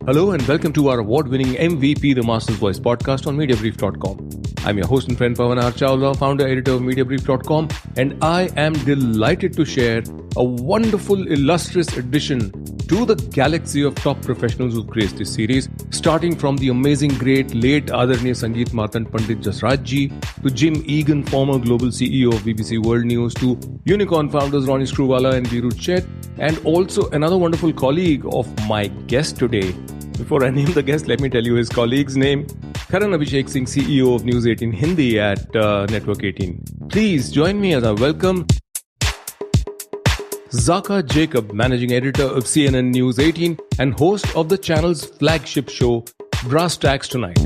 Hello and welcome to our award-winning MVP, the Master's Voice podcast on Mediabrief.com. I'm your host and friend Pavan Chawla, founder, editor of Mediabrief.com, and I am delighted to share a wonderful, illustrious addition to the galaxy of top professionals who've graced this series, starting from the amazing, great, late Adarniya Sangeet Martand Pandit Jasraj ji, to Jim Egan, former global CEO of BBC World News, to unicorn founders Ronnie Screwvala and Viru Chet, and also another wonderful colleague of my guest today. Before I name the guest, let me tell you his colleague's name. Karan Abhishek Singh, CEO of News 18 Hindi at Network 18. Please join me as I welcome Zakka Jacob, managing editor of CNN News 18 and host of the channel's flagship show, Brass Tacks Tonight.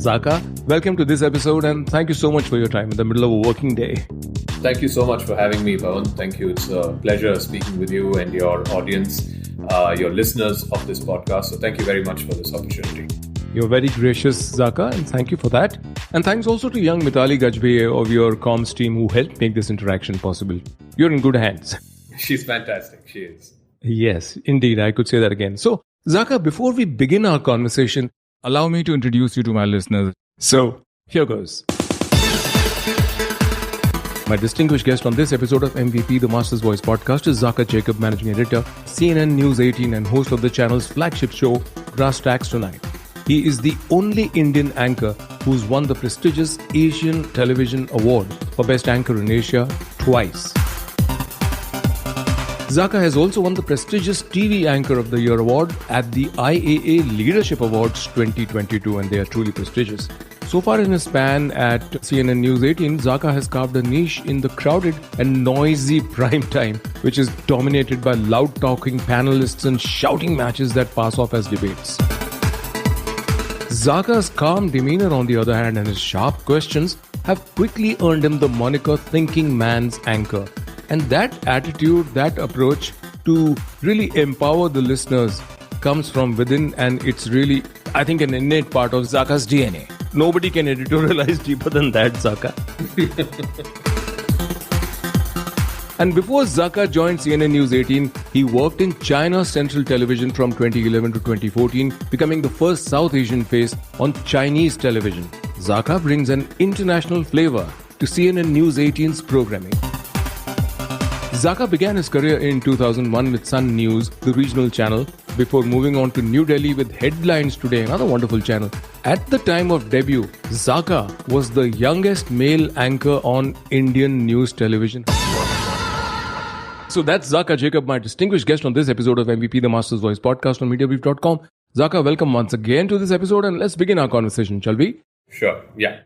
Zakka, welcome to this episode and thank you so much for your time in the middle of a working day. Thank you so much for having me, Pavan. Thank you. It's a pleasure speaking with you and your audience, your listeners of this podcast. So thank you very much for this opportunity. You're very gracious, Zakka, and thank you for that. And thanks also to young Mitali Gajbhe of your comms team who helped make this interaction possible. You're in good hands. She's fantastic. She is. Yes, indeed. I could say that again. So, Zakka, before we begin our conversation, allow me to introduce you to my listeners. So, here goes. My distinguished guest on this episode of MVP, the Master's Voice podcast, is Zakka Jacob, managing editor, CNN News 18 and host of the channel's flagship show, Brass Tacks Tonight. He is the only Indian anchor who's won the prestigious Asian Television Award for Best Anchor in Asia twice. Zakka has also won the prestigious TV Anchor of the Year award at the IAA Leadership Awards 2022, and they are truly prestigious. So far in his span at CNN News 18, Zakka has carved a niche in the crowded and noisy prime time, which is dominated by loud-talking panelists and shouting matches that pass off as debates. Zakka's calm demeanor, on the other hand, and his sharp questions have quickly earned him the moniker Thinking Man's Anchor. And that attitude, that approach to really empower the listeners comes from within, and it's really, I think, an innate part of Zakka's DNA. Nobody can editorialize deeper than that, Zakka. And before Zakka joined CNN News 18, he worked in China Central Television from 2011 to 2014, becoming the first South Asian face on Chinese television. Zakka brings an international flavor to CNN News 18's programming. Zakka began his career in 2001 with Sun News, the regional channel, before moving on to New Delhi with Headlines Today, another wonderful channel. At the time of debut, Zakka was the youngest male anchor on Indian news television. So that's Zakka Jacob, my distinguished guest on this episode of MVP, the Master's Voice podcast on Mediabrief.com. Zakka, welcome once again to this episode, and let's begin our conversation, shall we? Sure, yeah.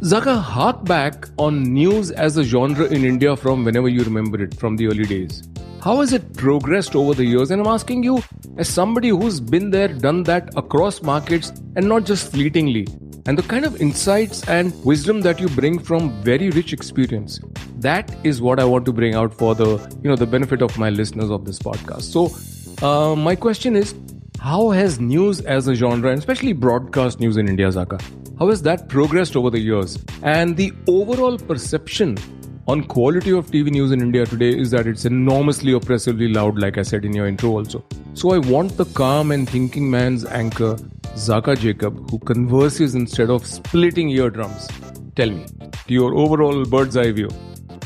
Zakka, hark back on news as a genre in India from whenever you remember it, from the early days. How has it progressed over the years? And I'm asking you, as somebody who's been there, done that across markets and not just fleetingly, and the kind of insights and wisdom that you bring from very rich experience, that is what I want to bring out for the benefit of my listeners of this podcast. So, my question is, how has news as a genre, and especially broadcast news in India, Zakka, how has that progressed over the years? And the overall perception on quality of TV news in India today is that it's enormously oppressively loud, like I said in your intro also. So I want the calm and thinking man's anchor, Zakka Jacob, who converses instead of splitting eardrums. Tell me, your overall bird's eye view.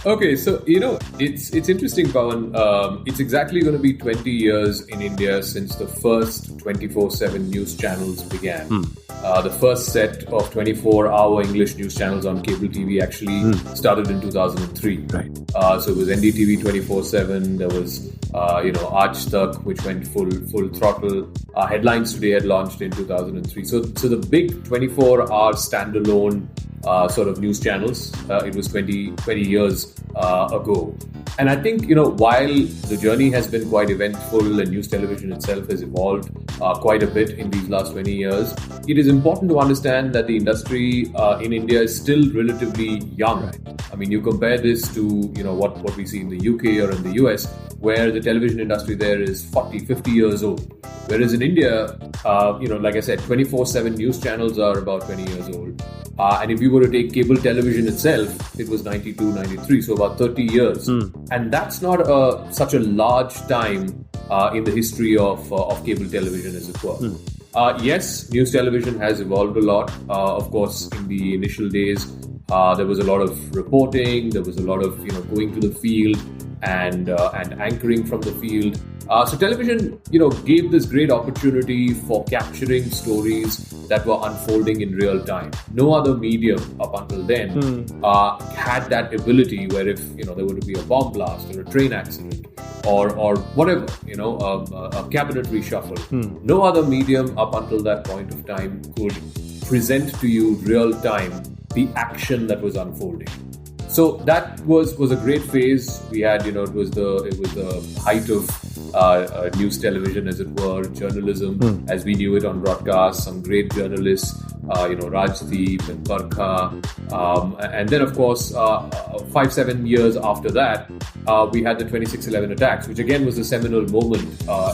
Okay, so, it's interesting, Pavan. It's exactly going to be 20 years in India since the first 24/7 news channels began. The first set of 24-hour English news channels on cable TV actually started in 2003. Right. So it was NDTV 24/7. There was, Aaj Tak, which went full throttle. Headlines Today had launched in 2003. So the big 24-hour standalone sort of news channels. It was 20 years ago. And I think, while the journey has been quite eventful and news television itself has evolved quite a bit in these last 20 years, it is important to understand that the industry in India is still relatively young. Right. I mean, you compare this to, what we see in the UK or in the US, where the television industry there is 40, 50 years old. Whereas in India, like I said, 24/7 news channels are about 20 years old. And if you were to take cable television itself, it was 92, 93, so about 30 years. And that's not such a large time in the history of cable television, as it were. Yes, news television has evolved a lot. Of course, in the initial days, there was a lot of reporting, there was a lot of going to the field and anchoring from the field. So television, gave this great opportunity for capturing stories that were unfolding in real time. No other medium up until then had that ability where if there were to be a bomb blast or a train accident or whatever, a cabinet reshuffle. No other medium up until that point of time could present to you real time the action that was unfolding. So that was a great phase. We had, it was the height of news television, as it were, journalism as we knew it on broadcast. Some great journalists, Rajdeep and Barkha, and then of course 5-7 years after that, we had the 26/11 attacks, which again was a seminal moment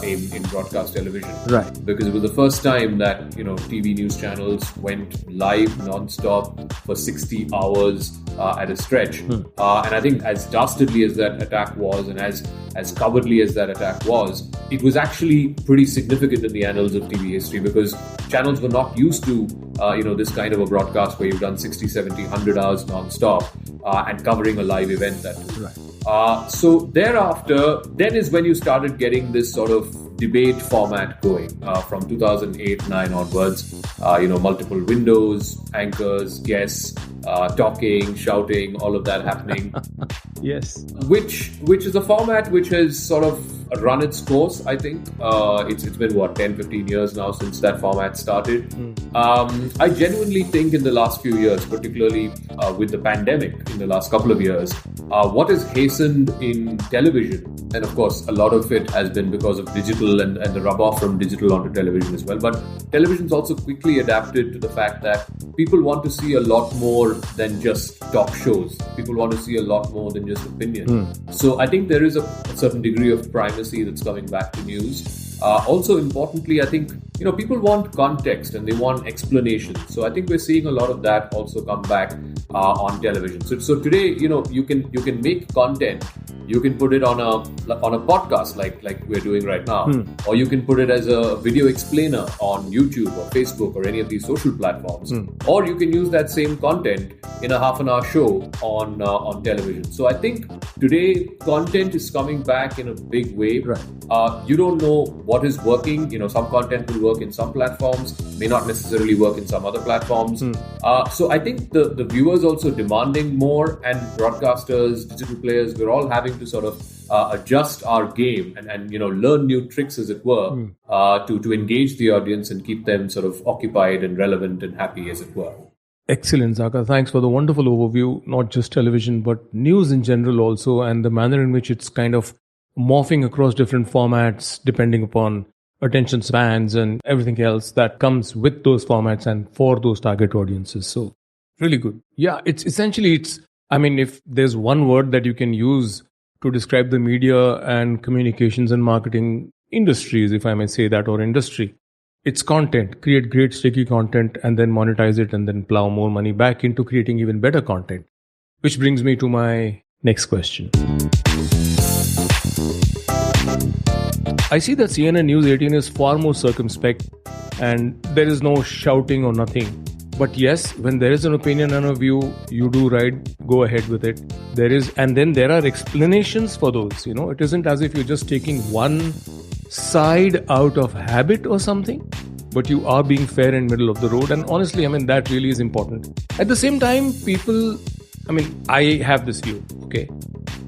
in broadcast television, right? Because it was the first time that TV news channels went live non-stop for 60 hours at a stretch. And I think as dastardly as that attack was, and as cowardly as that attack was, it was actually pretty significant in the annals of TV history, because channels were not used to this kind of a broadcast where you've done 60, 70, 100 hours non-stop and covering a live event that way. Right. So thereafter, then is when you started getting this sort of debate format going from 2008-9 onwards. Multiple windows, anchors, guests, talking, shouting, all of that happening. Yes. Which is a format which has sort of run its course, I think. It's been, 10-15 years now since that format started. I genuinely think in the last few years, particularly with the pandemic in the last couple of years, what has hastened in television, and of course a lot of it has been because of digital and the rub-off from digital onto television as well, but television's also quickly adapted to the fact that people want to see a lot more than just talk shows. People want to see a lot more than just opinion. So I think there is a certain degree of primacy that's coming back to news. Also importantly, I think people want context and they want explanation. So I think we're seeing a lot of that also come back on television. So today, you can make content. You can put it on a podcast like we're doing right now, or you can put it as a video explainer on YouTube or Facebook or any of these social platforms, or you can use that same content in a half-an-hour show on television. So I think today content is coming back in a big way. Right. You don't know what is working. Some content will work in some platforms, may not necessarily work in some other platforms. So I think the viewers also demanding more, and broadcasters, digital players, we're all having to sort of adjust our game and learn new tricks, as it were, to engage the audience and keep them sort of occupied and relevant and happy, as it were. Excellent, Zakka. Thanks for the wonderful overview, not just television, but news in general also, and the manner in which it's kind of morphing across different formats depending upon attention spans and everything else that comes with those formats and for those target audiences. So really good. Yeah, it's if there's one word that you can use to describe the media and communications and marketing industries, if I may say that, or industry, it's content. Create great sticky content and then monetize it and then plow more money back into creating even better content. Which brings me to my next question. I see that CNN News 18 is far more circumspect and there is no shouting or nothing. But yes, when there is an opinion and a view, you do right, go ahead with it. And then there are explanations for those. It isn't as if you're just taking one side out of habit or something, but you are being fair in middle of the road. And honestly, that really is important. At the same time, people, I have this view, okay?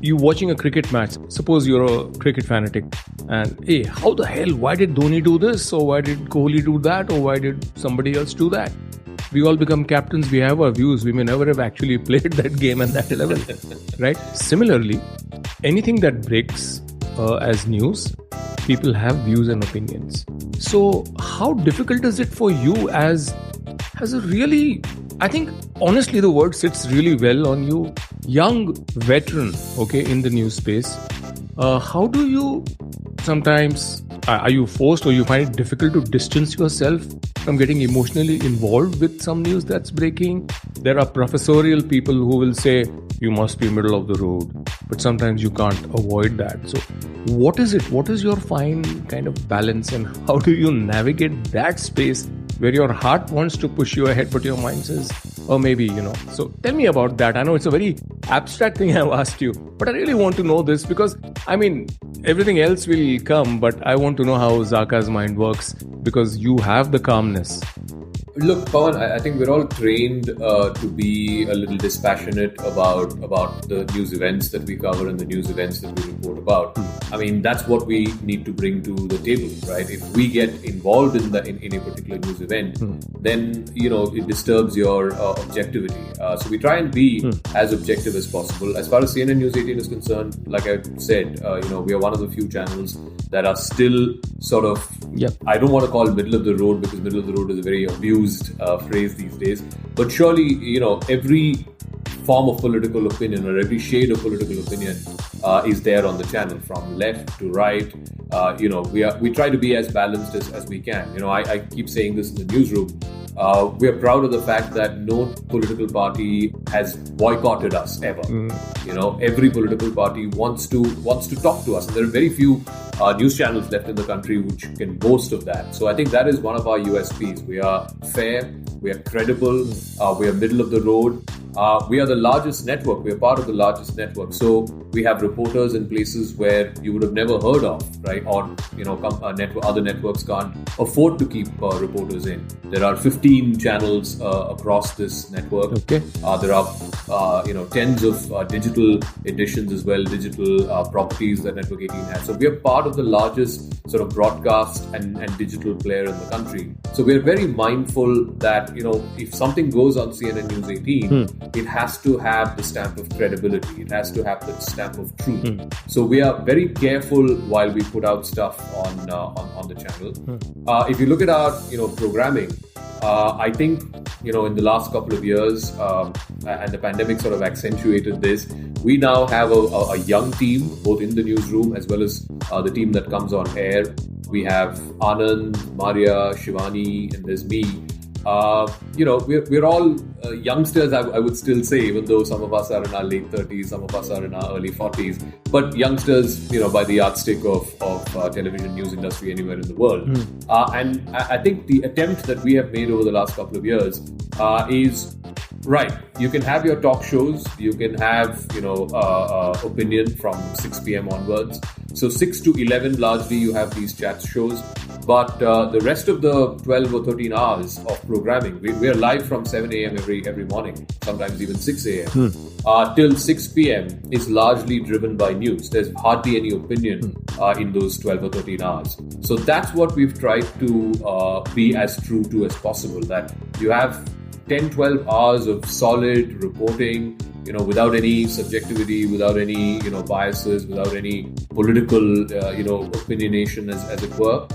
You watching a cricket match, suppose you're a cricket fanatic, and hey, how the hell, why did Dhoni do this? Or why did Kohli do that? Or why did somebody else do that? We all become captains, we have our views, we may never have actually played that game at that level, right? Similarly, anything that breaks as news, people have views and opinions. So how difficult is it for you as a really, I think honestly the word sits really well on you, young veteran, okay, in the news space, How do you sometimes, are you forced or you find it difficult to distance yourself from getting emotionally involved with some news that's breaking? There are professorial people who will say you must be middle of the road, but sometimes you can't avoid that. So what is it? What is your fine kind of balance, and how do you navigate that space where your heart wants to push you ahead, but your mind says, or maybe, so tell me about that. I know it's a very abstract thing I've asked you, but I really want to know this because, everything else will come, but I want to know how Zakka's mind works because you have the calmness. Look, Pavan, I think we're all trained to be a little dispassionate about the news events that we cover and the news events that we report about. That's what we need to bring to the table, right? If we get involved in a particular news event, then it disturbs your objectivity. So we try and be as objective as possible. As far as CNN News 18 is concerned, like I said, we are one of the few channels that are still sort of, I don't want to call it middle of the road because middle of the road is a very abused phrase these days. But surely, every form of political opinion or every shade of political opinion is there on the channel, from left to right. We try to be as balanced as we can. I keep saying this in the newsroom. We are proud of the fact that no political party has boycotted us ever. Every political party wants to talk to us, and there are very few news channels left in the country which can boast of that. So I think that is one of our USPs. We are fair, we are credible, we are middle of the road. We are the largest network. We are part of the largest network. So we have reporters in places where you would have never heard of, right? Or, other networks can't afford to keep reporters in. There are 15 channels across this network. Okay. There are, tens of digital editions as well, digital properties that Network 18 has. So we are part of the largest sort of broadcast and digital player in the country. So we are very mindful that, if something goes on CNN News 18, it has to have the stamp of credibility. It has to have the stamp of truth. So we are very careful while we put out stuff on the channel. If you look at our programming, I think in the last couple of years, and the pandemic sort of accentuated this, we now have a young team, both in the newsroom as well as the team that comes on air. We have Anand, Maria, Shivani, and there's me. We're all youngsters, I would still say, even though some of us are in our late 30s, some of us are in our early 40s, but youngsters, by the yardstick of television news industry anywhere in the world. And I think the attempt that we have made over the last couple of years is, right, you can have your talk shows, you can have, opinion from 6 p.m. onwards. So 6 to 11, largely, you have these chat shows. But the rest of the 12 or 13 hours of programming, we are live from 7 a.m. every morning, sometimes even 6 a.m. Till 6 p.m. is largely driven by news. There's hardly any opinion in those 12 or 13 hours. So that's what we've tried to be as true to as possible, that you have 10, 12 hours of solid reporting, without any subjectivity, without any, biases, without any political, opinionation as it were.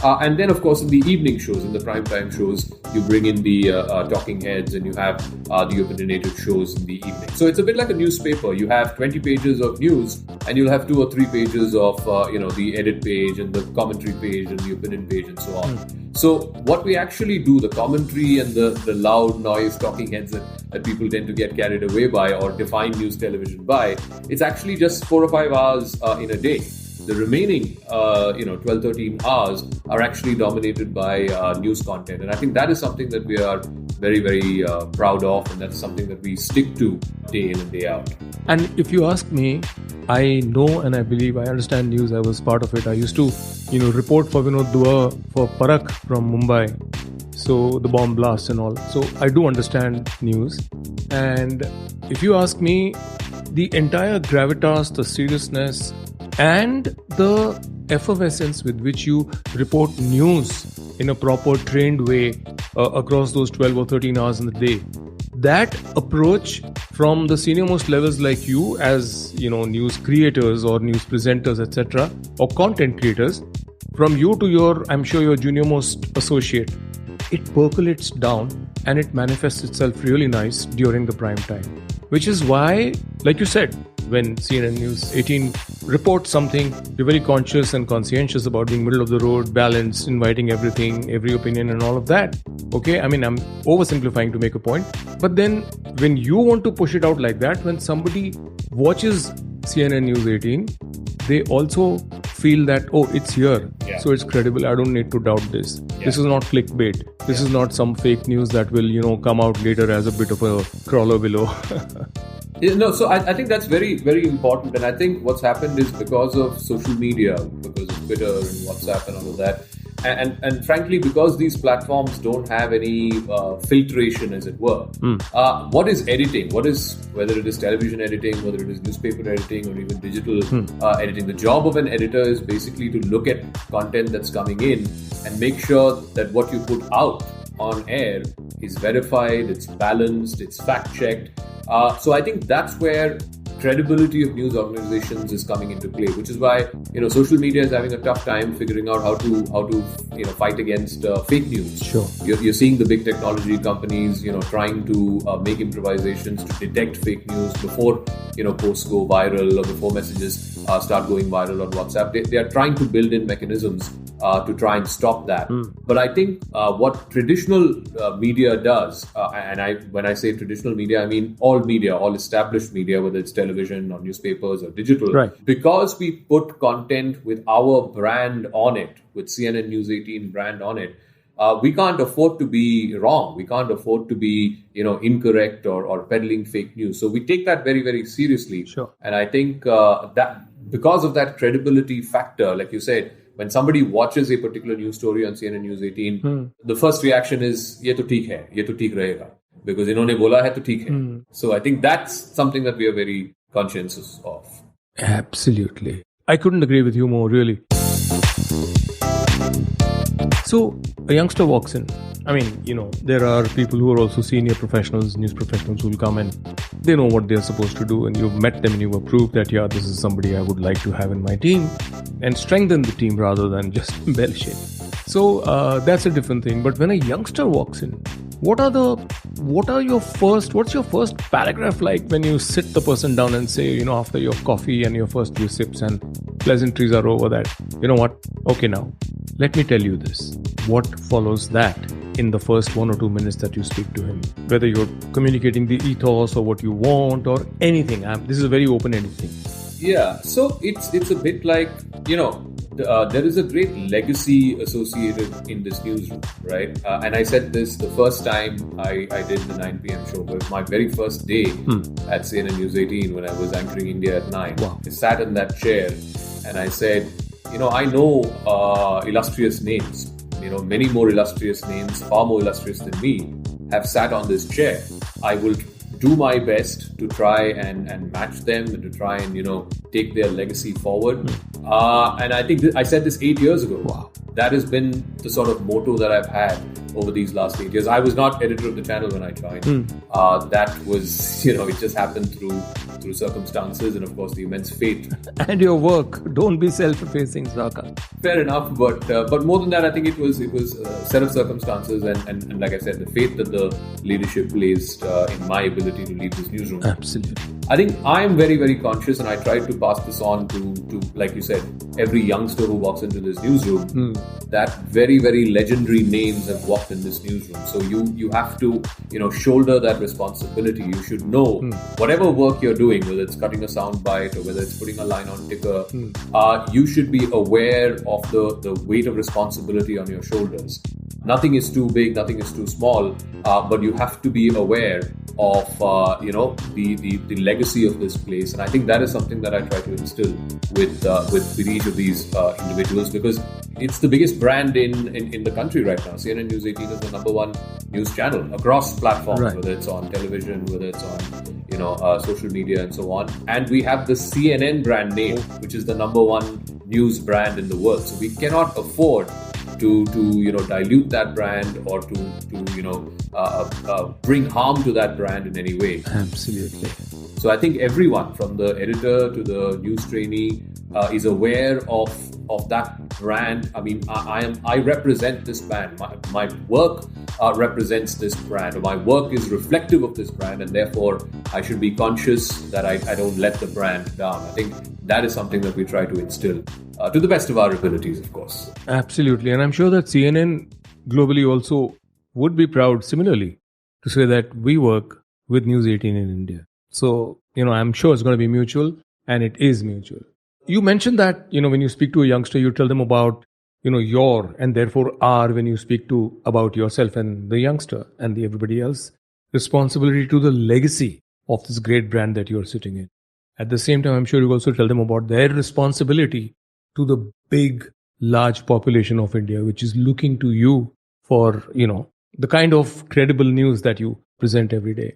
And then, of course, in the evening shows, in the primetime shows, you bring in the talking heads and you have the opinionated shows in the evening. So it's a bit like a newspaper. You have 20 pages of news and you'll have 2 or 3 pages of, the edit page and the commentary page and the opinion page and so on. So what we actually do, the commentary and the loud noise talking heads that people tend to get carried away by or define news television by, it's actually just 4 or 5 hours in a day. The remaining 12, 13 hours are actually dominated by news content. And I think that is something that we are very, very proud of, and that's something that we stick to day in and day out. And if you ask me, I know and I believe I understand news. I was part of it. I used to, report for Vinod Dua for Parak from Mumbai. So the bomb blast and all. So I do understand news. And if you ask me, the entire gravitas, the seriousness, and the effervescence with which you report news in a proper trained way across those 12 or 13 hours in the day, that approach from the senior most levels like you as news creators or news presenters, etc., or content creators, from you to your junior most associate, it percolates down and it manifests itself really nice during the prime time. Which is why, like you said, when CNN News 18 reports something, you're very conscious and conscientious about being middle of the road, balanced, inviting everything, every opinion and all of that. Okay, I mean, I'm oversimplifying to make a point. But then when you want to push it out like that, when somebody watches CNN News 18, they also feel that, oh, it's here, so it's credible. I don't need to doubt this. This is not clickbait. This is not some fake news that will, come out later as a bit of a crawler below. So I think that's very, very important. And I think what's happened is because of social media, because of Twitter and WhatsApp and all of that, and frankly, because these platforms don't have any filtration, as it were, what is editing? Whether it is television editing, whether it is newspaper editing, or even digital editing, the job of an editor is basically to look at content that's coming in and make sure that what you put out on air is verified, it's balanced, it's fact-checked. So I think that's where credibility of news organizations is coming into play, which is why social media is having a tough time figuring out how to fight against fake news. Sure, you're seeing the big technology companies trying to make improvisations to detect fake news before posts go viral or before messages start going viral on WhatsApp. They are trying to build in mechanisms to try and stop that. But I think what traditional media does, when I say traditional media, I mean all media, all established media, whether it's television or newspapers or digital, right? Because we put content with our brand on it, with CNN News 18 brand on it, we can't afford to be wrong. We can't afford to be, incorrect or peddling fake news. So we take that very, very seriously. Sure. And I think that because of that credibility factor, like you said, when somebody watches a particular news story on CNN News 18, the first reaction is, ye to theek hai, ye to theek rahega. Because inhone bola hai to theek hai. So I think that's something that we are very conscientious of. Absolutely. I couldn't agree with you more, really. So a youngster walks in. I mean, there are people who are also senior professionals, news professionals who will come and they know what they're supposed to do, and you've met them and you've approved that, this is somebody I would like to have in my team and strengthen the team rather than just embellish it. So that's a different thing. But when a youngster walks in, what's your first paragraph like when you sit the person down and say, after your coffee and your first few sips and pleasantries are over, that, what? Okay, now, let me tell you this. What follows that in the first 1 or 2 minutes that you speak to him? Whether you're communicating the ethos or what you want or anything. This is a very open-ended thing. Yeah, so it's a bit like, there is a great legacy associated in this newsroom, right? And I said this the first time I did the 9 p.m. show. It was my very first day at CNN News 18 when I was anchoring India at 9. Wow. I sat in that chair and I said, I know illustrious names. Many more illustrious names, far more illustrious than me, have sat on this chair. I will do my best to try and match them and to try and, take their legacy forward. And I think I said this 8 years ago. Wow. That has been the sort of motto that I've had over these last 8 years. I was not editor of the channel when I joined. That was, it just happened through circumstances and, of course, the immense fate. And your work. Don't be self-effacing, Zakka. Fair enough, but more than that, I think it was a set of circumstances and like I said, the faith that the leadership placed in my ability to lead this newsroom. Absolutely. I think I am very, very conscious, and I try to pass this on to like you said, every youngster who walks into this newsroom, that very, very legendary names have walked in this newsroom. So you have to, shoulder that responsibility. You should know whatever work you're doing, whether it's cutting a sound bite or whether it's putting a line on ticker, you should be aware of the weight of responsibility on your shoulders. Nothing is too big, nothing is too small, but you have to be aware of the legacy of this place, and I think that is something that I try to instill with each of these individuals, because it's the biggest brand in the country right now. CNN News 18 is the number one news channel across platforms, right, whether it's on television, whether it's on social media and so on. And we have the CNN brand name, which is the number one news brand in the world. So we cannot afford to dilute that brand or to bring harm to that brand in any way. Absolutely. So I think everyone, from the editor to the news trainee, is aware of that brand. I mean, I represent this brand. My work represents this brand, or my work is reflective of this brand, and therefore I should be conscious that I don't let the brand down. I think that is something that we try to instill to the best of our abilities, of course. Absolutely. And I'm sure that CNN globally also would be proud similarly to say that we work with News 18 in India. So, I'm sure it's going to be mutual, and it is mutual. You mentioned that, when you speak to a youngster, you tell them about, your and therefore our, when you speak to about yourself and the youngster and everybody else, responsibility to the legacy of this great brand that you're sitting in. At the same time, I'm sure you also tell them about their responsibility to the big, large population of India, which is looking to you for, the kind of credible news that you present every day.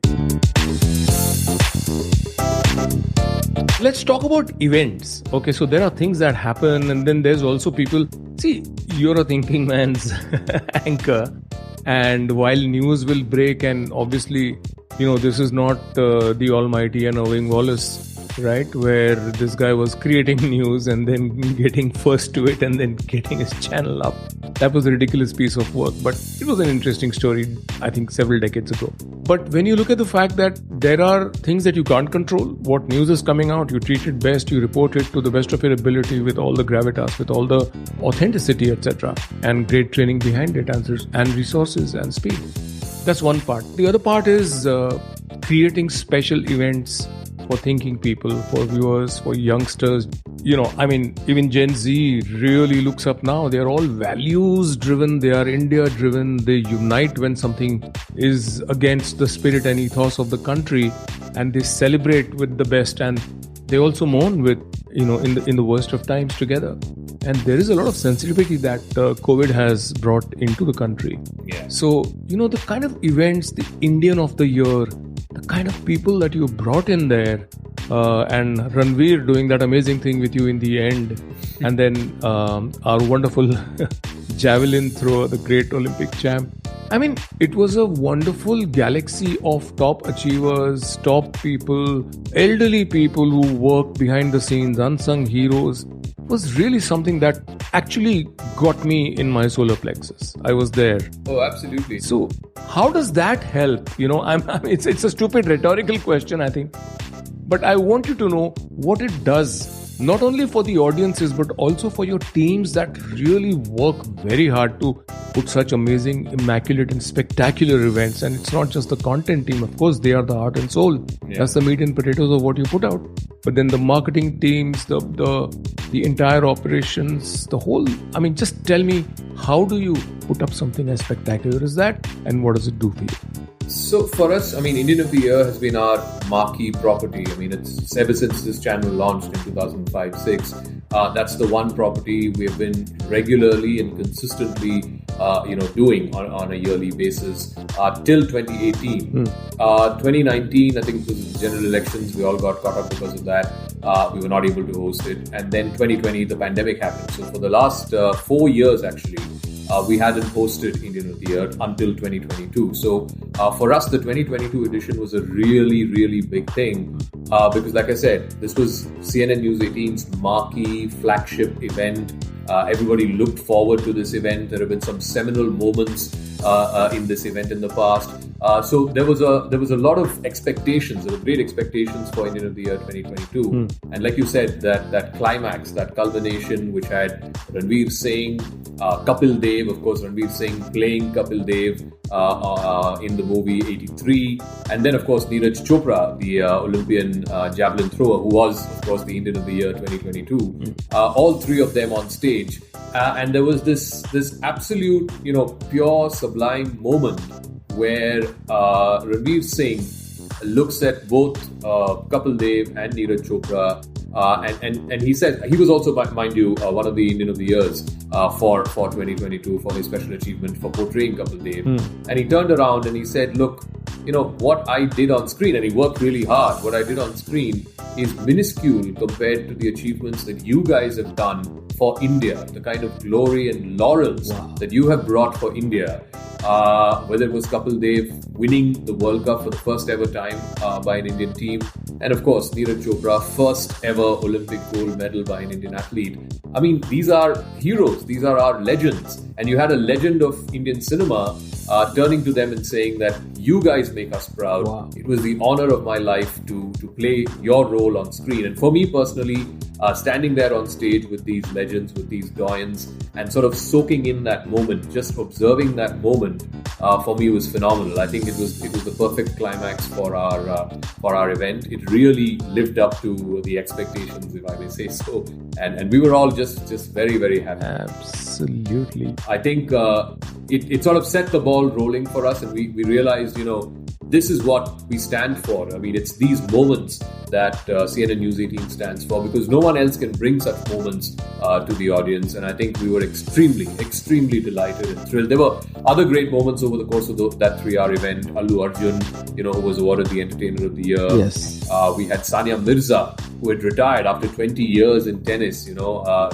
Let's talk about events. Okay, so there are things that happen, and then there's also people. See, you're a thinking man's anchor, and while news will break, and obviously, this is not the almighty and Irving Wallace, right? Where this guy was creating news and then getting first to it and then getting his channel up. That was a ridiculous piece of work, but it was an interesting story, I think, several decades ago. But when you look at the fact that there are things that you can't control, what news is coming out, you treat it best, you report it to the best of your ability with all the gravitas, with all the authenticity, etc., and great training behind it, and resources and speed. That's one part. The other part is creating special events for thinking people, for viewers, for youngsters. Even Gen Z really looks up now. They're all values driven. They are India driven. They unite when something is against the spirit and ethos of the country, and they celebrate with the best, and they also mourn with, in the worst of times together. And there is a lot of sensitivity that COVID has brought into the country. Yeah. So, the kind of events, the Indian of the Year, the kind of people that you brought in there, and Ranveer doing that amazing thing with you in the end, and then our wonderful javelin thrower, the great Olympic champ. It was a wonderful galaxy of top achievers, top people, elderly people who work behind the scenes, unsung heroes. It was really something that actually got me in my solar plexus. I was there. Oh, absolutely. So how does that help? It's a stupid rhetorical question, I think. But I want you to know what it does, not only for the audiences, but also for your teams that really work very hard to put such amazing, immaculate and spectacular events. And it's not just the content team. Of course, they are the heart and soul. Yeah. That's the meat and potatoes of what you put out. But then the marketing teams, the entire operations, the whole... just tell me, how do you put up something as spectacular as that? And what does it do for you? So for us, Indian of the Year has been our marquee property. It's ever since this channel launched in 2005-06. That's the one property we've been regularly and consistently, doing on a yearly basis till 2018. 2019, I think it was general elections. We all got caught up because of that. We were not able to host it. And then 2020, the pandemic happened. So for the last 4 years, actually, we hadn't hosted Indian of the Year until 2022. So for us, the 2022 edition was a really, really big thing because, like I said, this was CNN News 18's marquee flagship event. Everybody looked forward to this event. There have been some seminal moments in this event in the past. So there was a lot of expectations. There were great expectations for Indian of the Year 2022. And like you said, that climax, that culmination, which had Ranveer Singh, Kapil Dev, of course, Ranveer Singh playing Kapil Dev in the movie 83, and then of course Neeraj Chopra, the Olympian javelin thrower, who was of course the Indian of the Year 2022. All three of them on stage, and there was this absolute pure sublime moment where Ranveer Singh looks at both Kapil Dev and Neeraj Chopra, and he said he was also, mind you, one of the Indian of the Years for 2022 for his special achievement for portraying Kapil Dev. And he turned around and he said, look, what I did on screen, and he worked really hard, what I did on screen is minuscule compared to the achievements that you guys have done for India, the kind of glory and laurels that you have brought for India, whether it was Kapil Dev winning the World Cup for the first ever time by an Indian team, and of course Neeraj Chopra, first ever Olympic gold medal by an Indian athlete. I mean, these are heroes, these are our legends, and you had a legend of Indian cinema turning to them and saying that you guys make us proud. Wow. It was the honor of my life to play your role on screen. And for me personally, standing there on stage with these legends, with these doyens, and sort of soaking in that moment, just observing that moment, for me was phenomenal. I think it was the perfect climax for our event. It really lived up to the expectations, if I may say so. And we were all just very, very happy. Absolutely. I think it sort of set the ball rolling for us, and we realized, this is what we stand for. I mean, it's these moments that CNN News 18 stands for, because no one else can bring such moments to the audience. And I think we were extremely, extremely delighted and thrilled. There were other great moments over the course of that 3-hour event. Allu Arjun, who was awarded the Entertainer of the Year. Yes. We had Sania Mirza, who had retired after 20 years in tennis,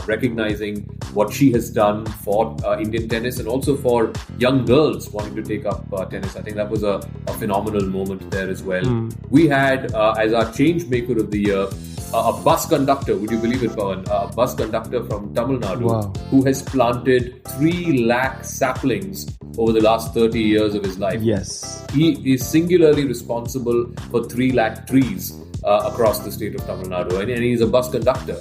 recognizing what she has done for Indian tennis and also for young girls wanting to take up tennis. I think that was a phenomenal moment there as well. We had, as our change maker of the year, a bus conductor, would you believe it, Pavan? A bus conductor from Tamil Nadu, who has planted 3 lakh saplings over the last 30 years of his life. Yes. He is singularly responsible for 3 lakh trees across the state of Tamil Nadu. And he's a bus conductor,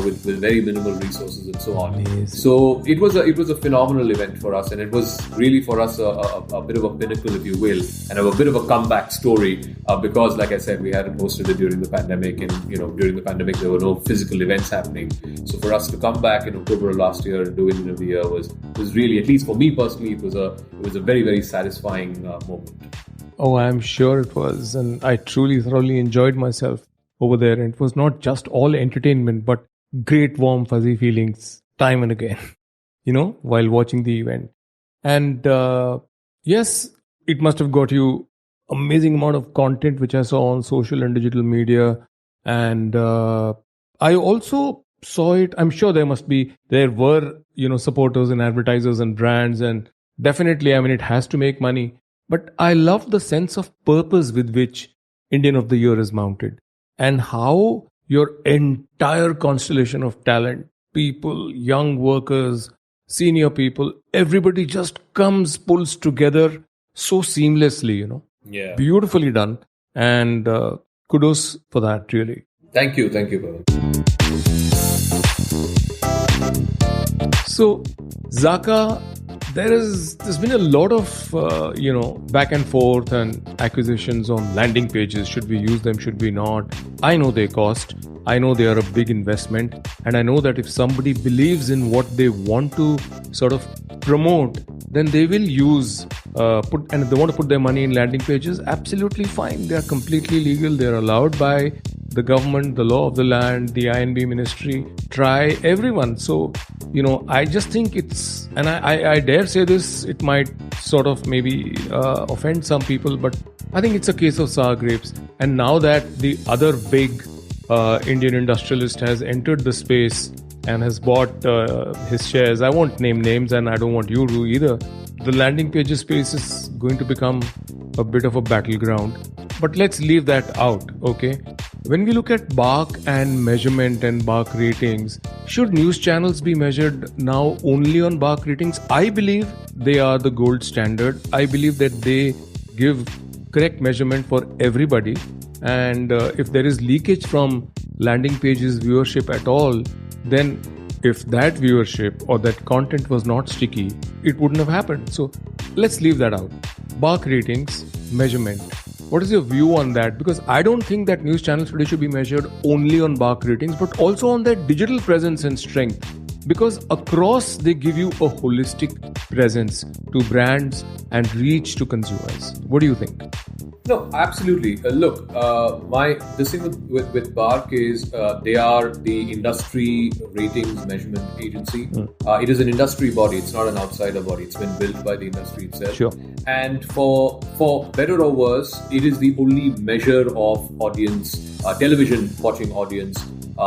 with very minimal resources and so on. Amazing. So it was a phenomenal event for us, and it was really for us a bit of a pinnacle, if you will, and a bit of a comeback story, because, like I said, we hadn't hosted it during the pandemic, and during the pandemic there were no physical events happening. So for us to come back in October of last year and do Indian of the Year was really, at least for me personally, it was a very, very satisfying moment. Oh, I'm sure it was, and I thoroughly enjoyed myself over there. And it was not just all entertainment, but great warm fuzzy feelings time and again, while watching the event. And yes, it must have got you amazing amount of content which I saw on social and digital media. And I also saw it. I'm sure there were supporters and advertisers and brands, and definitely, it has to make money. But I love the sense of purpose with which Indian of the Year is mounted, and how your entire constellation of talent, people, young workers, senior people, everybody just pulls together so seamlessly, Yeah. Beautifully done. And kudos for that, really. Thank you, Pavan. So, Zakka, there's been a lot of back and forth and acquisitions on landing pages. Should we use them? Should we not? I know they cost. I know they are a big investment, and I know that if somebody believes in what they want to sort of promote, then they will use and if they want to put their money in landing pages, absolutely fine. They are completely legal. They are allowed by the government, the law of the land, the INB ministry. Try everyone. So I just think it's, and I dare say this, it might sort of maybe offend some people, but I think it's a case of sour grapes. And now that the other big Indian industrialist has entered the space and has bought his shares, I won't name names, and I don't want you to either, the landing pages space is going to become a bit of a battleground. But let's leave that out, okay? When we look at BARC and measurement and BARC ratings, should news channels be measured now only on BARC ratings? I believe they are the gold standard. I believe that they give correct measurement for everybody. And if there is leakage from landing pages viewership at all, then if that viewership or that content was not sticky, it wouldn't have happened. So let's leave that out. BARC ratings, measurement. What is your view on that? Because I don't think that news channels today should be measured only on BARC ratings, but also on their digital presence and strength. Because across they give you a holistic presence to brands and reach to consumers. What do you think? No, absolutely. Look, this thing with BARC is they are the industry ratings measurement agency. It is an industry body. It's not an outsider body. It's been built by the industry itself. Sure. And for better or worse, it is the only measure of audience, television watching audience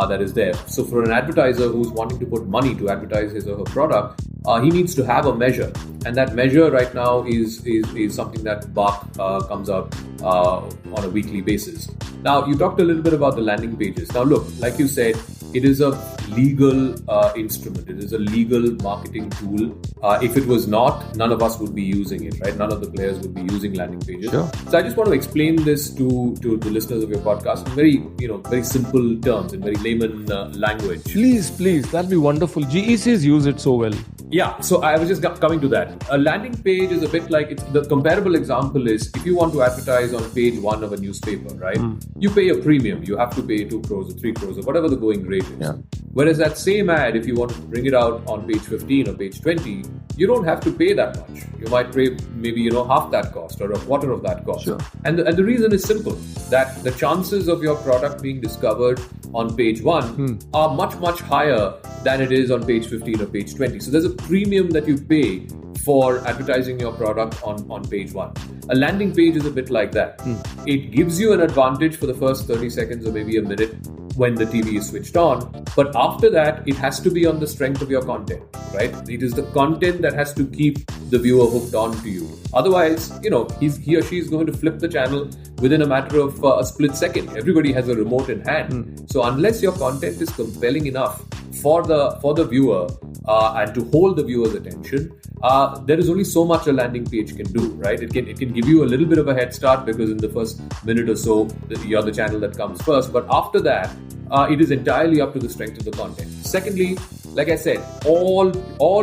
that is there. So for an advertiser who's wanting to put money to advertise his or her product, he needs to have a measure, and that measure right now is something that BARC comes out on a weekly basis. Now, you talked a little bit about the landing pages. Now, look, like you said, it is a legal instrument. It is a legal marketing tool. If it was not, none of us would be using it, right? None of the players would be using landing pages. Sure. So I just want to explain this to the listeners of your podcast in very simple terms, in very layman language. Please, that'll be wonderful. GECs use it so well. Yeah, so I was just coming to that. A landing page is a bit like, the comparable example is if you want to advertise on page 1 of a newspaper, right? You pay a premium. You have to pay 2 crores or 3 crores or whatever the going rate is. Yeah. Whereas that same ad, if you want to bring it out on page 15 or page 20, you don't have to pay that much. You might pay maybe half that cost or a quarter of that cost. Sure. And the reason is simple, that the chances of your product being discovered on page 1 are much, much higher than it is on page 15 or page 20. So there's a premium that you pay for advertising your product on page 1. A landing page is a bit like that. It gives you an advantage for the first 30 seconds or maybe a minute when the TV is switched on. But after that, it has to be on the strength of your content, right? It is the content that has to keep the viewer hooked on to you. Otherwise, he or she is going to flip the channel within a matter of a split second. Everybody has a remote in hand. So unless your content is compelling enough for the viewer and to hold the viewer's attention, there is only so much a landing page can do, right? It can give you a little bit of a head start because in the first minute or so, you're the channel that comes first. But after that, it is entirely up to the strength of the content. Secondly, like I said, all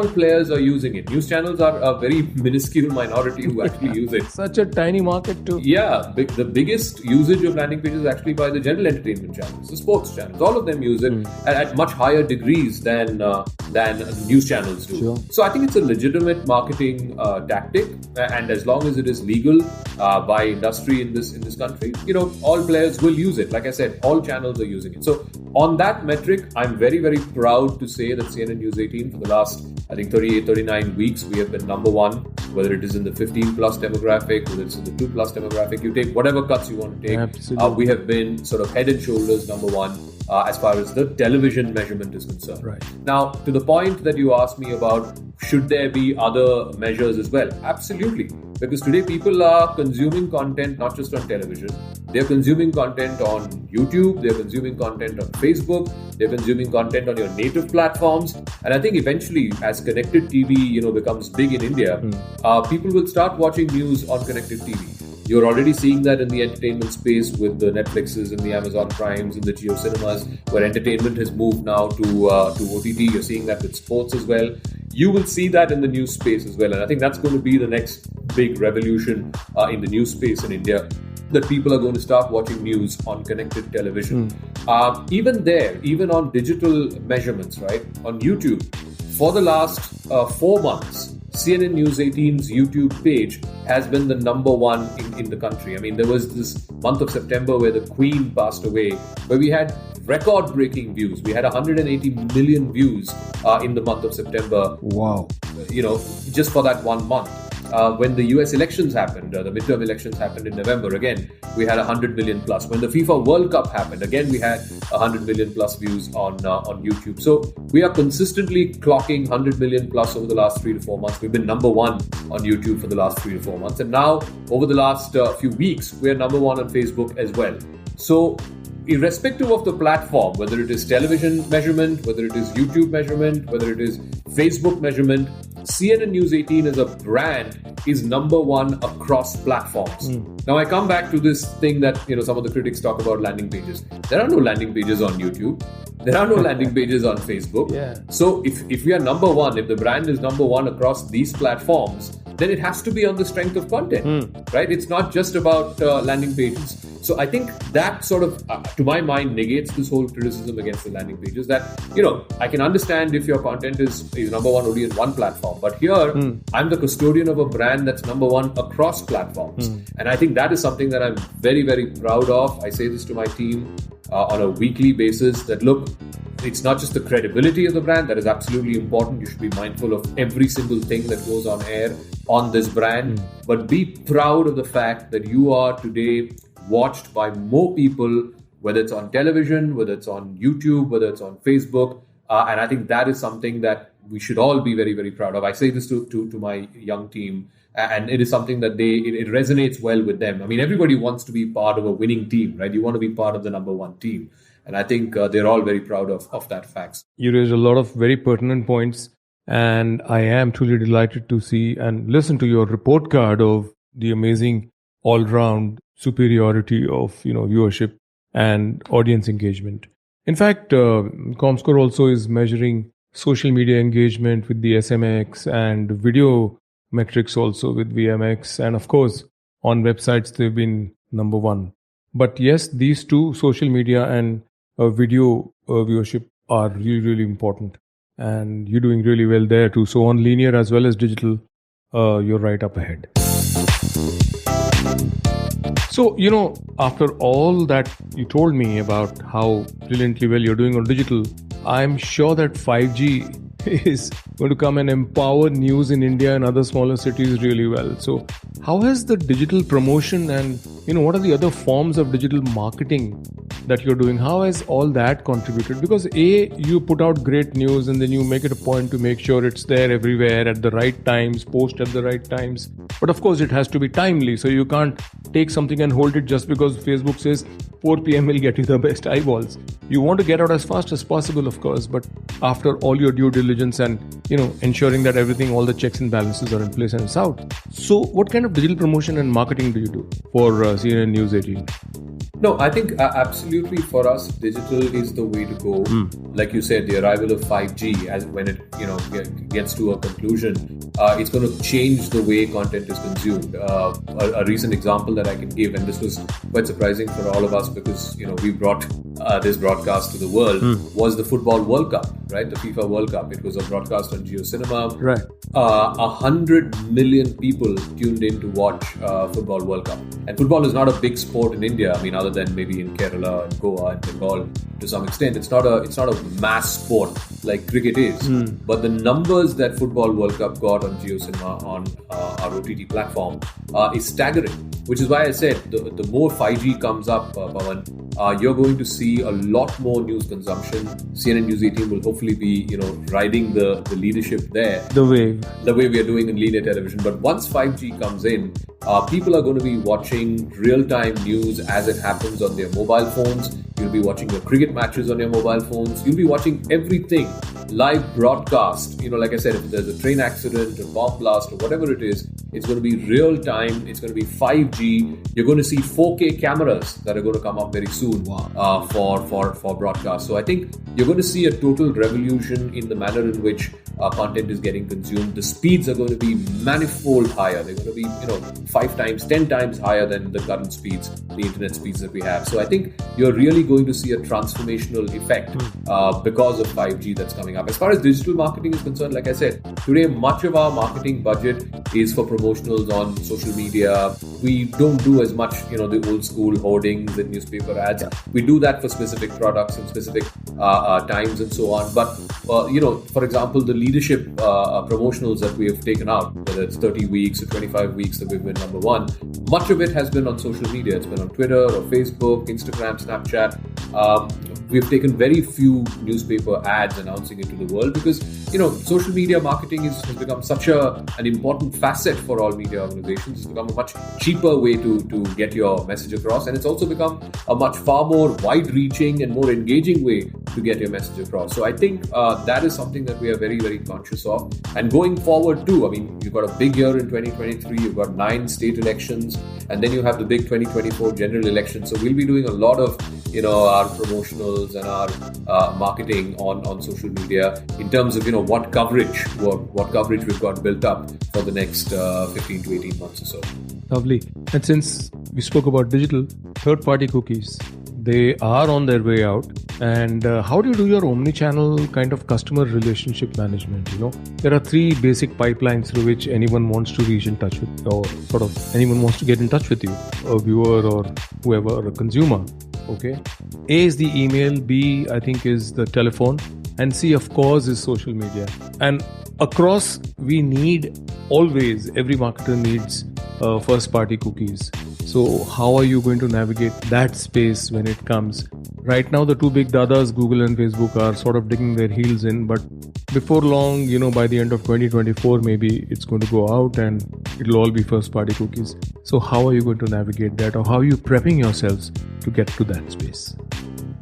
players are using it. News channels are a very minuscule minority who actually use it. Such a tiny market too. Yeah, the biggest usage of landing pages is actually by the general entertainment channels, the sports channels. All of them use it at much higher degrees than news channels do. Sure. So I think it's a legitimate marketing tactic, and as long as it is legal by industry in this country, all players will use it. Like I said, all channels are using it. So on that metric, I'm very, very proud to say that CNN News 18 for the last, I think, 38, 39 weeks, we have been number one, whether it is in the 15 plus demographic, whether it's in the 2 plus demographic, you take whatever cuts you want to take. Absolutely. We have been sort of head and shoulders number one as far as the television measurement is concerned. Right. Now, to the point that you asked me about, should there be other measures as well? Absolutely. Because today people are consuming content not just on television, they're consuming content on YouTube, they're consuming content on Facebook, they're consuming content on your native platforms. And I think eventually, as connected TV becomes big in India, people will start watching news on connected TV. You're already seeing that in the entertainment space with the Netflixes and the Amazon Primes and the Jio Cinemas, where entertainment has moved now to OTT. You're seeing that with sports as well. You will see that in the news space as well. And I think that's going to be the next big revolution in the news space in India, that people are going to start watching news on connected television. Even on digital measurements, right? On YouTube, for the last 4 months, CNN News 18's YouTube page has been the number one in the country. I mean, there was this month of September where the Queen passed away, where we had record-breaking views. We had 180 million views in the month of September. Wow. Just for that 1 month. When the US elections happened, the midterm elections happened in November, again, we had 100 million plus. When the FIFA World Cup happened, again, we had 100 million plus views on YouTube. So we are consistently clocking 100 million plus over the last 3 to 4 months. We've been number one on YouTube for the last 3 to 4 months. And now, over the last few weeks, we are number one on Facebook as well. So irrespective of the platform, whether it is television measurement, whether it is YouTube measurement, whether it is Facebook measurement, CNN News 18 as a brand is number one across platforms. Now I come back to this thing that some of the critics talk about landing pages. There are no landing pages on YouTube. There are no landing pages on Facebook. Yeah. So if we are number one, if the brand is number one across these platforms, then it has to be on the strength of content, right? It's not just about landing pages. So I think that sort of, to my mind, negates this whole criticism against the landing pages. That, I can understand if your content is number one only in one platform. But here, I'm the custodian of a brand that's number one across platforms. And I think that is something that I'm very, very proud of. I say this to my team on a weekly basis, that look, it's not just the credibility of the brand that is absolutely important. You should be mindful of every single thing that goes on air on this brand, but be proud of the fact that you are today watched by more people whether it's on television, whether it's on YouTube, whether it's on Facebook. And I think that is something that we should all be very, very proud of. I say this to my young team, and it is something that it resonates well with them. I mean, everybody wants to be part of a winning team, right? You want to be part of the number one team. And I think they're all very proud of that fact. You raised a lot of very pertinent points, and I am truly delighted to see and listen to your report card of the amazing all-round superiority of viewership and audience engagement. In fact, Comscore also is measuring social media engagement with the SMX and video metrics also with VMX. And of course, on websites, they've been number one. But yes, these two, social media and video viewership, are really, really important. And you're doing really well there too. So on linear as well as digital, you're right up ahead. So, after all that you told me about how brilliantly well you're doing on digital, I'm sure that 5G is going to come and empower news in India and other smaller cities really well. So how has the digital promotion and, what are the other forms of digital marketing that you're doing? How has all that contributed? Because you put out great news and then you make it a point to make sure it's there everywhere at the right times, post at the right times. But of course, it has to be timely. So you can't take something and hold it just because Facebook says 4 p.m. will get you the best eyeballs. You want to get out as fast as possible, of course, but after all your due diligence and, ensuring that all the checks and balances are in place and it's out. So what kind of digital promotion and marketing do you do for CNN News 18? No, I think absolutely for us, digital is the way to go. Like you said, the arrival of 5G, as when it gets to a conclusion, it's going to change the way content is consumed. A recent example that I can give, and this was quite surprising for all of us because we brought this broadcast to the world, was the Football World Cup, right? The FIFA World Cup. It was a broadcast on JioCinema. Right. 100 million people tuned in to watch Football World Cup. And football is not a big sport in India. I mean, other than maybe in Kerala and Goa and Bengal to some extent, it's not a mass sport like cricket is. But the numbers that Football World Cup got on JioCinema on our OTT platform is staggering. Which is why I said the more 5G comes up, Pavan, you're going to see a lot more news consumption. CNN News 18 will hopefully be, riding the leadership there. The way we are doing in linear television. But once 5G comes in, people are going to be watching real-time news as it happens on their mobile phones. You'll be watching your cricket matches on your mobile phones. You'll be watching everything live broadcast. Like I said, if there's a train accident, a bomb blast, or whatever it is, it's going to be real time. It's going to be 5G. You're going to see 4K cameras that are going to come up very soon for broadcast. So I think you're going to see a total revolution in the manner in which content is getting consumed. The speeds are going to be manifold higher. They're going to be 5 times, 10 times higher than the current speeds, the internet speeds that we have. So I think you're really going to see a transformational effect because of 5G that's coming up. As far as digital marketing is concerned, like I said, today much of our marketing budget is for promotionals on social media. We don't do as much, the old school hoardings and newspaper ads. We do that for specific products and specific times and so on. But, for example, the leadership promotionals that we have taken out, whether it's 30 weeks or 25 weeks that we've been number one, much of it has been on social media. It's been on Twitter or Facebook, Instagram, Snapchat. We've taken very few newspaper ads announcing it to the world because, social media marketing has become such an important facet for all media organizations. It's become a much cheaper way to get your message across. And it's also become a much far more wide-reaching and more engaging way to get your message across. So I think that is something that we are very, very conscious of. And going forward too, I mean, you've got a big year in 2023, you've got 9 state elections, and then you have the big 2024 general election. So we'll be doing a lot of, our promotionals and our marketing on social media in terms of, what coverage we've got built up for the next 15 to 18 months or so. Lovely. And since we spoke about digital, third-party cookies, they are on their way out. And how do you do your omni-channel kind of customer relationship management? There are 3 basic pipelines through which anyone wants to reach in touch with, or sort of anyone wants to get in touch with you, a viewer or whoever, or a consumer. Okay. A is the email, B I think is the telephone, and C of course is social media. And across, we need always, every marketer needs first party cookies. So how are you going to navigate that space when it comes Right now, the two big dadas, Google and Facebook, are sort of digging their heels in. But before long, by the end of 2024, maybe it's going to go out and it'll all be first-party cookies. So how are you going to navigate that, or how are you prepping yourselves to get to that space?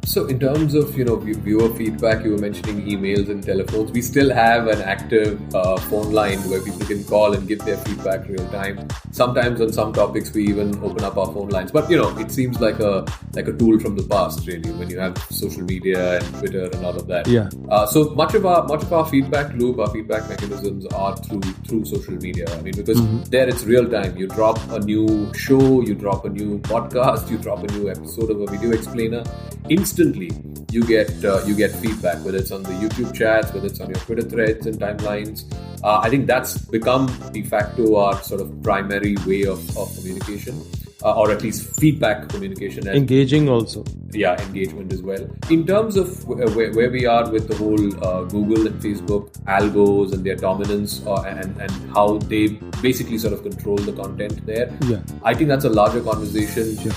So in terms of, viewer feedback, you were mentioning emails and telephones. We still have an active phone line where people can call and give their feedback real time. Sometimes on some topics, we even open up our phone lines. But, it seems like a tool from the past, really, when you have social media and Twitter and all of that. Yeah. So much of our feedback loop, our feedback mechanisms are through social media. I mean, because there it's real time. You drop a new show, you drop a new podcast, you drop a new episode of a video explainer. Instantly, you get feedback, whether it's on the YouTube chats, whether it's on your Twitter threads and timelines. I think that's become de facto our sort of primary way of communication, or at least feedback communication. And engaging also. Yeah, engagement as well. In terms of where we are with the whole Google and Facebook algos and their dominance and how they basically sort of control the content there, I think that's a larger conversation. Sure.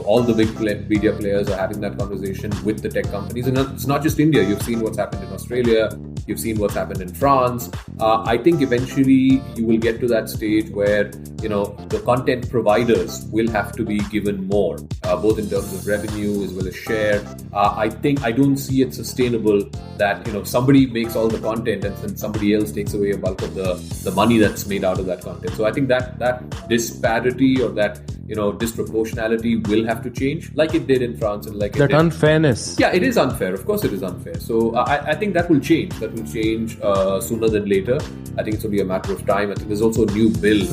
All the big media players are having that conversation with the tech companies. And it's not just India. You've seen what's happened in Australia. You've seen what's happened in France. I think eventually you will get to that stage where, the content providers will have to be given more, both in terms of revenue as well as share. I don't see it sustainable that, somebody makes all the content and then somebody else takes away a bulk of the money that's made out of that content. So I think that disparity or that, disproportionality will have to change, like it did in France and like that unfairness. Yeah, it is unfair. Of course, it is unfair. So I think that will change. That will change sooner than later. I think it's only a matter of time. I think there's also a new bill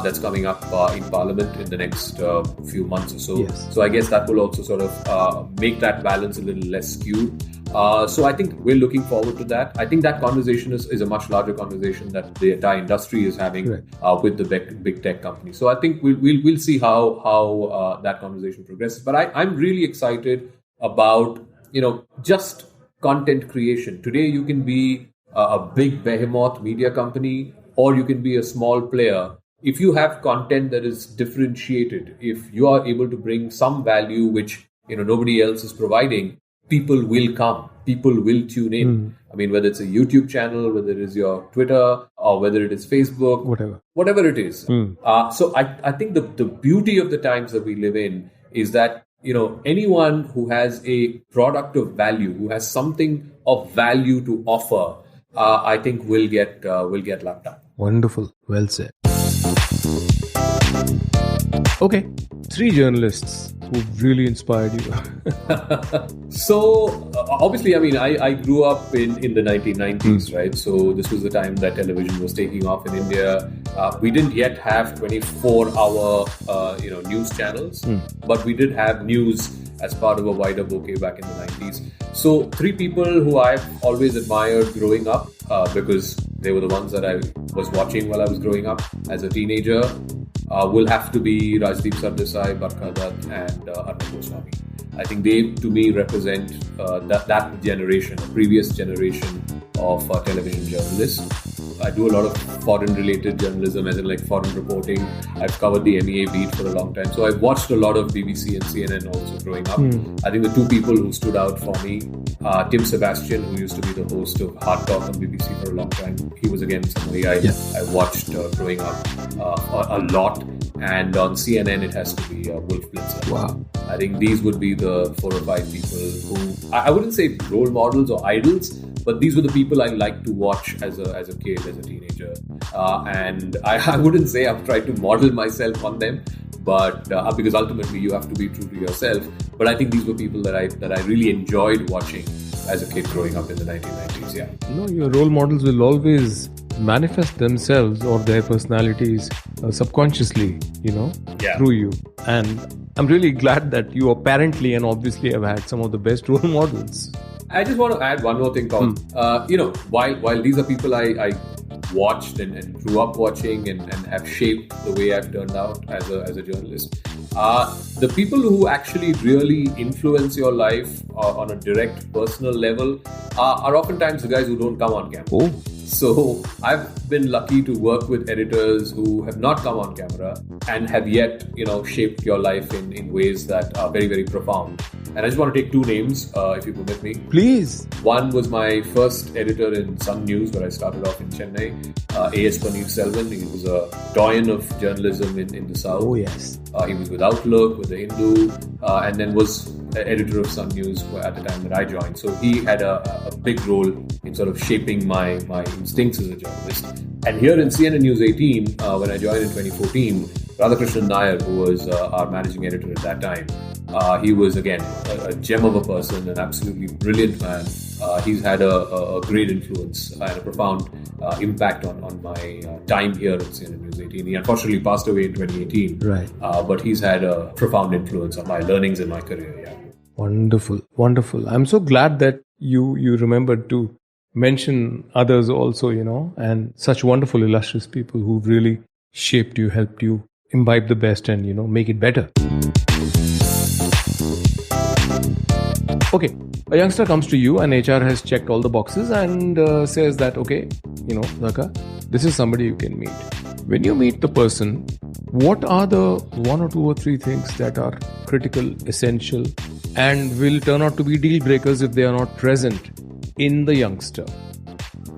that's coming up in Parliament in the next few months or so. Yes. So I guess that will also sort of make that balance a little less skewed. So I think we're looking forward to that. I think that conversation is a much larger conversation that the entire industry is having with the big tech companies. So I think we'll see how that conversation progresses. But I'm really excited about just content creation. Today you can be a big behemoth media company, or you can be a small player. If you have content that is differentiated, if you are able to bring some value which nobody else is providing, people will come. People will tune in. I mean, whether it's a YouTube channel, whether it is your Twitter, or whether it is Facebook, whatever it is. So I think the beauty of the times that we live in is that anyone who has a product of value, who has something of value to offer, I think will get lapped up. Wonderful. Well said. Okay, 3 journalists who really inspired you. So, obviously, I mean, I grew up in the 1990s, right? So, this was the time that television was taking off in India. We didn't yet have 24-hour, news channels, but we did have news as part of a wider bouquet back in the 90s. So, 3 people who I've always admired growing up, because they were the ones that I was watching while I was growing up as a teenager, will have to be Rajdeep Sardesai, Barkha Dutt, and Arnab Goswami. I think they, to me, represent that generation, a previous generation of television journalists. I do a lot of foreign-related journalism, as in like foreign reporting. I've covered the MEA beat for a long time. So I've watched a lot of BBC and CNN also growing up. I think the 2 people who stood out for me, Tim Sebastian, who used to be the host of Hard Talk on BBC for a long time. He was again somebody I watched growing up a lot. And on CNN, it has to be Wolf Blitzer. Wow. I think these would be the 4 or 5 people who, I wouldn't say role models or idols, but these were the people I liked to watch as a kid, as a teenager. And I wouldn't say I've tried to model myself on them, but because ultimately you have to be true to yourself. But I think these were people that I really enjoyed watching as a kid growing up in the 1990s. Yeah. Your role models will always manifest themselves or their personalities subconsciously, through you. And I'm really glad that you apparently and obviously have had some of the best role models. I just want to add one more thing, Pavan. While these are people I watched and grew up watching and have shaped the way I've turned out as a journalist, the people who actually really influence your life on a direct personal level are oftentimes the guys who don't come on camera. So I've been lucky to work with editors who have not come on camera and have yet, shaped your life in ways that are very, very profound. And I just want to take two names, if you permit me. Please. One was my first editor in Sun News, where I started off in Chennai, A.S. Paneer Selvan. He was a doyen of journalism in the South. Oh, yes. He was with Outlook, with The Hindu, and then was editor of Sun News at the time that I joined. So he had a big role in sort of shaping my instincts as a journalist. And here in CNN News 18, when I joined in 2014, Radhakrishnan Nair, who was our managing editor at that time, he was, again, a gem of a person, an absolutely brilliant man. He's had a great influence and a profound impact on my time here at CNN News 18. He unfortunately passed away in 2018. Right. But he's had a profound influence on my learnings in my career, yeah. Wonderful, wonderful. I'm so glad that you remembered to mention others also, and such wonderful, illustrious people who've really shaped you, helped you imbibe the best and, make it better. Okay, a youngster comes to you and HR has checked all the boxes and says that, okay, Zakka, this is somebody you can meet. When you meet the person, what are the one or two or three things that are critical, essential, and will turn out to be deal breakers if they are not present in the youngster?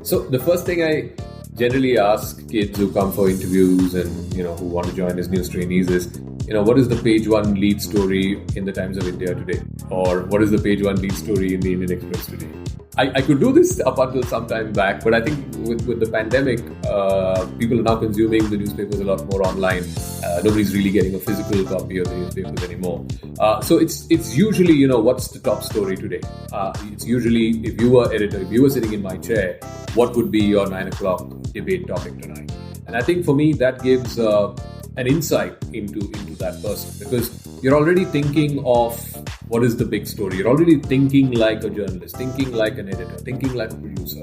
So the first thing I generally ask kids who come for interviews and who want to join as news trainees is, what is the page one lead story in the Times of India today? Or what is the page one lead story in the Indian Express today? I could do this up until some time back, but I think with the pandemic, people are now consuming the newspapers a lot more online. Nobody's really getting a physical copy of the newspapers anymore. So it's usually, what's the top story today? It's usually, if you were editor, if you were sitting in my chair, what would be your 9 o'clock debate topic tonight? And I think for me, that gives an insight into that person, because you're already thinking of what is the big story. You're already thinking like a journalist, thinking like an editor, thinking like a producer.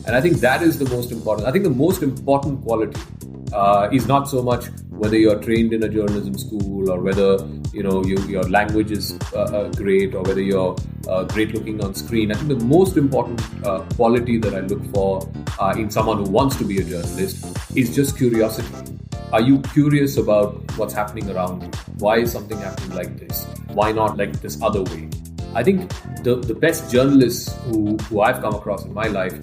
And I think that is the most important. I think the most important quality is not so much whether you're trained in a journalism school or whether your language is great or whether you're great looking on screen. I think the most important quality that I look for in someone who wants to be a journalist is just curiosity. Are you curious about what's happening around you? Why is something happening like this? Why not like this other way? I think the best journalists who I've come across in my life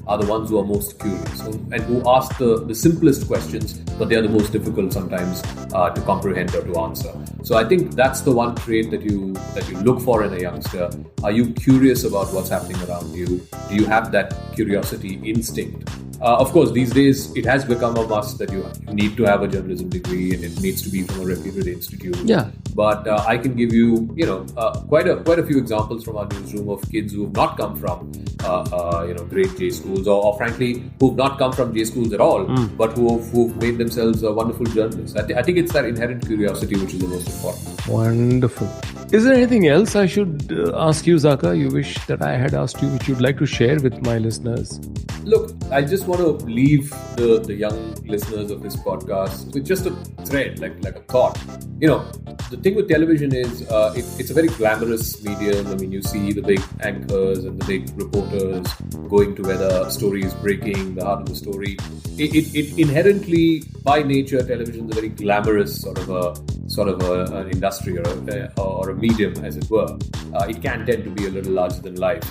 are the ones who are most curious and who ask the simplest questions, but they are the most difficult sometimes to comprehend or to answer. So I think that's the one trait that you look for in a youngster. Are you curious about what's happening around you? Do you have that curiosity instinct? Of course, these days it has become a must that you need to have a journalism degree and it needs to be from a reputed institute. Yeah. But I can give you, quite a few examples from our newsroom of kids who have not come from, great J schools or frankly, who have not come from J schools at all, but who've made themselves wonderful journalists. I think it's that inherent curiosity which is the most important. Wonderful. Is there anything else I should ask you, Zakka, you wish that I had asked you, which you'd like to share with my listeners? Look, I just want to leave the young listeners of this podcast with just a thread, like a thought. The thing with television is it's a very glamorous medium. I mean, you see the big anchors and the big reporters going to where the story is breaking, the heart of the story. It inherently, by nature, television is a very glamorous sort of an industry or a medium, as it were. It can tend to be a little larger than life.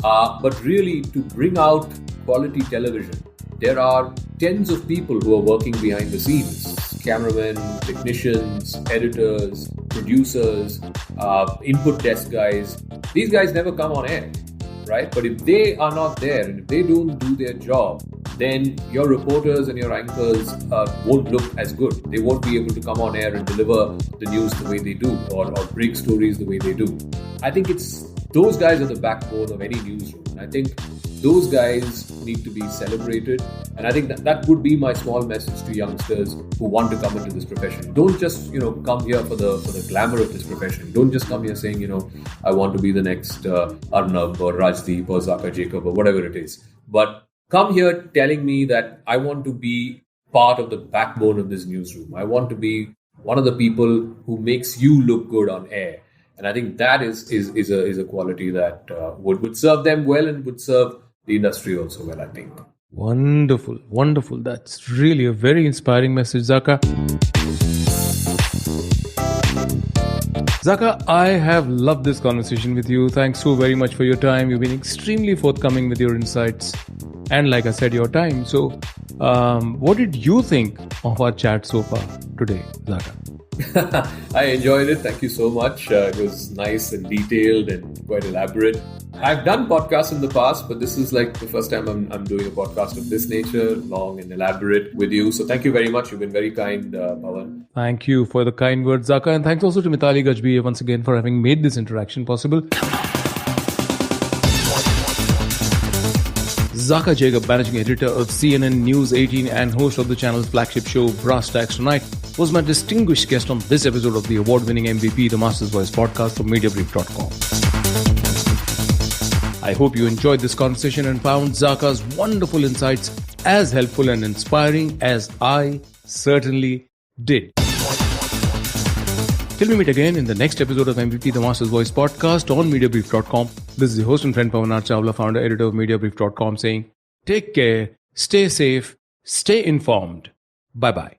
But really, to bring out quality television, there are tens of people who are working behind the scenes. Cameramen, technicians, editors, producers, input desk guys. These guys never come on air, right? But if they are not there and if they don't do their job, then your reporters and your anchors won't look as good. They won't be able to come on air and deliver the news the way they do or break stories the way they do. I think those guys are the backbone of any newsroom. And I think those guys need to be celebrated. And I think that would be my small message to youngsters who want to come into this profession. Don't just, come here for the glamour of this profession. Don't just come here saying, I want to be the next Arnab or Rajdeep or Zakka Jacob or whatever it is. But come here telling me that I want to be part of the backbone of this newsroom. I want to be one of the people who makes you look good on air. And I think that is a quality that would serve them well and would serve the industry also well, I think. Wonderful, wonderful. That's really a very inspiring message, Zakka. Zakka, I have loved this conversation with you. Thanks so very much for your time. You've been extremely forthcoming with your insights and, like I said, your time. So, what did you think of our chat so far today, Zakka? I enjoyed it. Thank you so much. It was nice and detailed and quite elaborate. I've done podcasts in the past, but this is like the first time I'm doing a podcast of this nature, long and elaborate with you. So thank you very much. You've been very kind, Pavan. Thank you for the kind words, Zakka. And thanks also to Mithali Gajbee once again for having made this interaction possible. Zakka Jacob, managing editor of CNN News 18 and host of the channel's flagship show, Brass Tacks Tonight, was my distinguished guest on this episode of the award-winning MVP, the Master's Voice podcast from Mediabrief.com. I hope you enjoyed this conversation and found Zakka's wonderful insights as helpful and inspiring as I certainly did. Till we meet again in the next episode of MVP, the Master's Voice podcast on Mediabrief.com. This is your host and friend Pavan Chawla, founder, editor of Mediabrief.com, saying, take care, stay safe, stay informed. Bye-bye.